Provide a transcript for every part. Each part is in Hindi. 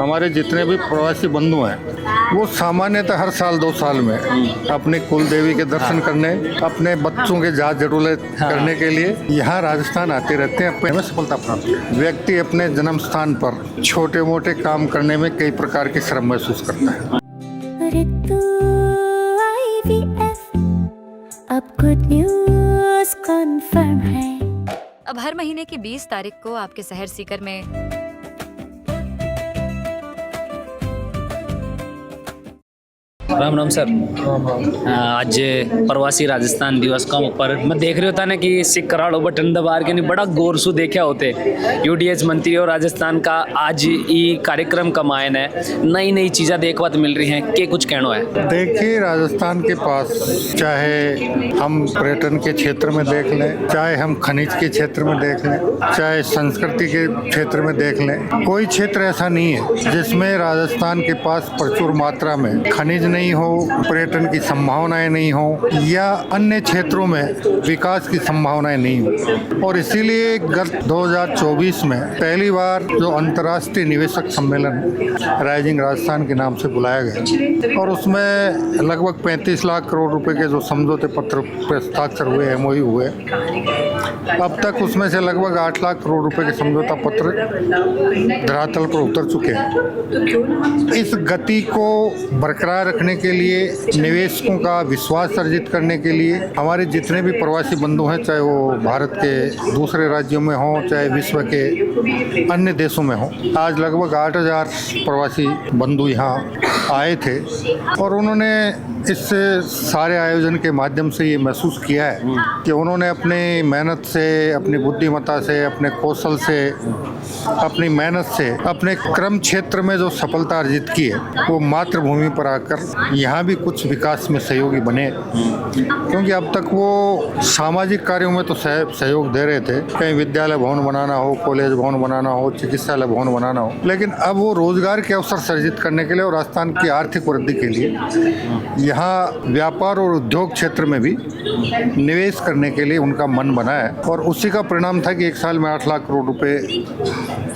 हमारे जितने भी प्रवासी बंधु हैं वो सामान्यतः हर साल 2 साल में अपने कुल देवी के दर्शन करने, अपने बच्चों के जांच जरूरत करने के लिए यहाँ राजस्थान आते रहते हैं। अपने में सफलता प्राप्त करते हैं। व्यक्ति अपने जन्म स्थान पर छोटे मोटे काम करने में कई प्रकार के श्रम महसूस करता है। अब गुड न्यूज़ कन्फर्म है। अब हर महीने की 20 तारीख को आपके शहर सीकर में राम राम सर। आज प्रवासी राजस्थान दिवस का ऊपर मैं देख रहे होता ना कि सिख कराड़ो बटन दबार के नहीं बड़ा गौर सु देखा होते यूडीएच मंत्री और राजस्थान का आज ये कार्यक्रम का मायन है, नई नई चीज़ें देखवा तो मिल रही हैं। के कुछ कहना है? देखिए, राजस्थान के पास चाहे हम पर्यटन के क्षेत्र में देख लें, चाहे हम खनिज के क्षेत्र में देख लें, चाहे संस्कृति के क्षेत्र में देख लें, कोई क्षेत्र ऐसा नहीं है जिसमें राजस्थान के पास प्रचुर मात्रा में खनिज नहीं हो, पर्यटन की संभावनाएं नहीं हो या अन्य क्षेत्रों में विकास की संभावनाएं नहीं हो। और इसीलिए गत 2024 में पहली बार जो अंतर्राष्ट्रीय निवेशक सम्मेलन राइजिंग राजस्थान के नाम से बुलाया गया और उसमें लगभग 35 लाख करोड़ रुपए के जो समझौते पत्र पर हस्ताक्षर हुए, एमओयू हुए, अब तक उसमें से लगभग 8 लाख करोड़ रुपए के समझौता पत्र धरातल पर उतर चुके हैं। इस गति को बरकरार रखने के लिए, निवेशकों का विश्वास अर्जित करने के लिए हमारे जितने भी प्रवासी बंधु हैं, चाहे वो भारत के दूसरे राज्यों में हों, चाहे विश्व के अन्य देशों में हों, आज लगभग 8,000 प्रवासी बंधु यहाँ आए थे और उन्होंने इस सारे आयोजन के माध्यम से ये महसूस किया है कि उन्होंने अपनी मेहनत से, अपनी बुद्धिमत्ता से, अपने कौशल से, अपनी मेहनत से अपने क्रम क्षेत्र में जो सफलता अर्जित की है वो मातृभूमि पर आकर यहाँ भी कुछ विकास में सहयोगी बने। क्योंकि अब तक वो सामाजिक कार्यों में तो सहयोग दे रहे थे, कहीं विद्यालय भवन बनाना हो, कॉलेज भवन बनाना हो, चिकित्सालय भवन बनाना हो, लेकिन अब वो रोजगार के अवसर सृजित करने के लिए और राजस्थान की आर्थिक वृद्धि के लिए यहाँ व्यापार और उद्योग क्षेत्र में भी निवेश करने के लिए उनका मन बना है। और उसी का परिणाम था कि एक साल में 8 लाख करोड़ रुपए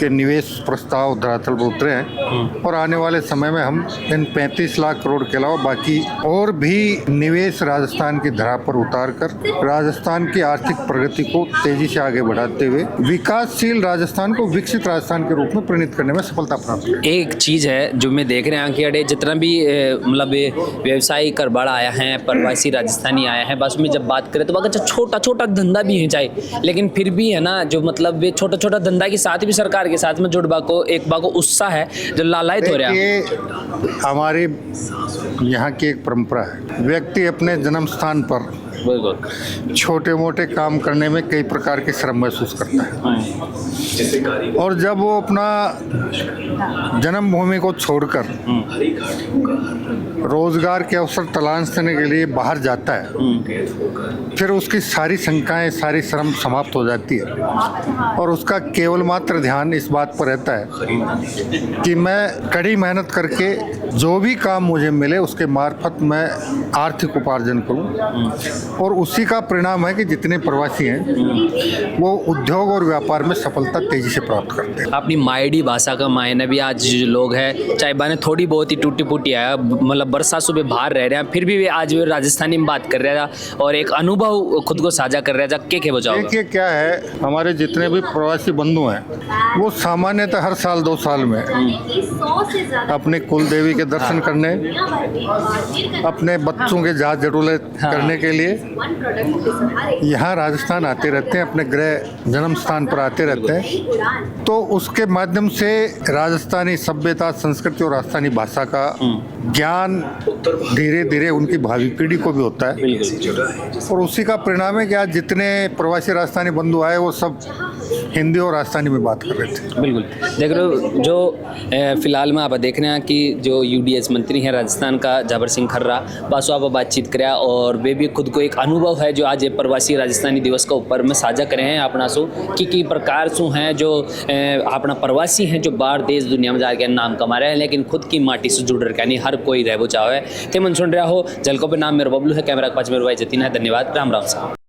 के निवेश प्रस्ताव धरातल पर उतरे हैं और आने वाले समय में हम इन 35 लाख करोड़ के अलावा बाकी और भी निवेश राजस्थान की धरा पर उतारकर राजस्थान की आर्थिक प्रगति को तेजी से आगे बढ़ाते हुए विकासशील राजस्थान को विकसित राजस्थान के रूप में परिणत करने में सफलता प्राप्त की। एक चीज़ है जो मैं देख रहे हैं कि अड़े जितना भी मतलब व्यवसायी करबाड़ा आया है, प्रवासी राजस्थानी आया है, बस में जब बात करें तो अगर छोटा छोटा धंधा भी है चाहे, लेकिन फिर भी है ना जो मतलब वे छोटा छोटा धंधा के साथ भी सरकार के साथ में जुड़बा को एक बाको उत्साह है जो लालायित हो रहा है। ये हमारे यहाँ की एक परंपरा है, व्यक्ति अपने जन्म स्थान पर छोटे मोटे काम करने में कई प्रकार के श्रम महसूस करता है और जब वो अपना जन्मभूमि को छोड़कर रोजगार के अवसर तलाशने के लिए बाहर जाता है, फिर उसकी सारी शंकाएं, सारी श्रम समाप्त हो जाती है और उसका केवल मात्र ध्यान इस बात पर रहता है कि मैं कड़ी मेहनत करके जो भी काम मुझे मिले उसके मार्फत मैं आर्थिक उपार्जन करूं। और उसी का परिणाम है कि जितने प्रवासी हैं वो उद्योग और व्यापार में सफलता तेजी से प्राप्त करते हैं। अपनी मायडी भाषा का मायने भी आज जो लोग हैं, चाहे बाने थोड़ी बहुत ही टूटी फूटी आया, मतलब बरसा सुबह बाहर रह रहे हैं, फिर भी वे आज वे राजस्थानी में बात कर रहे हैं और एक अनुभव खुद को साझा कर रहे हैं। के बचाओ? देखिए क्या है, हमारे जितने भी प्रवासी बंधु हैं वो सामान्यतः हर साल 2 साल में अपने कुल देवी के दर्शन करने, अपने बच्चों के जांच जरूरत करने के लिए यहाँ राजस्थान आते रहते हैं, अपने गृह जन्म स्थान पर आते रहते हैं। तो उसके माध्यम से राजस्थानी सभ्यता, संस्कृति और राजस्थानी भाषा का ज्ञान धीरे धीरे उनकी भावी पीढ़ी को भी होता है और उसी का परिणाम है कि आज जितने प्रवासी राजस्थानी बंधु आए वो सब हिंदी और राजस्थानी में बात कर रहे थे। बिल्कुल देख रहे हो जो फिलहाल में आप देख रहे हैं कि जो यूडीएच मंत्री हैं राजस्थान का जाबर सिंह खर्रा, बासु आप बातचीत करें और वे भी खुद को एक अनुभव है जो आज प्रवासी राजस्थानी दिवस का ऊपर में साझा करे हैं अपना सो कि प्रकार सु हैं जो अपना प्रवासी हैं जो बाहर देश दुनिया में जाकर नाम कमा रहे हैं, लेकिन खुद की माटी से जुड़ रखे नहीं हर कोई रह वो चाहे। ते मन सुन रहा हो जलको पे नाम मेरा बबलू है, कैमरा के पास मेरे भाई जतीन है। धन्यवाद, राम राम साहब।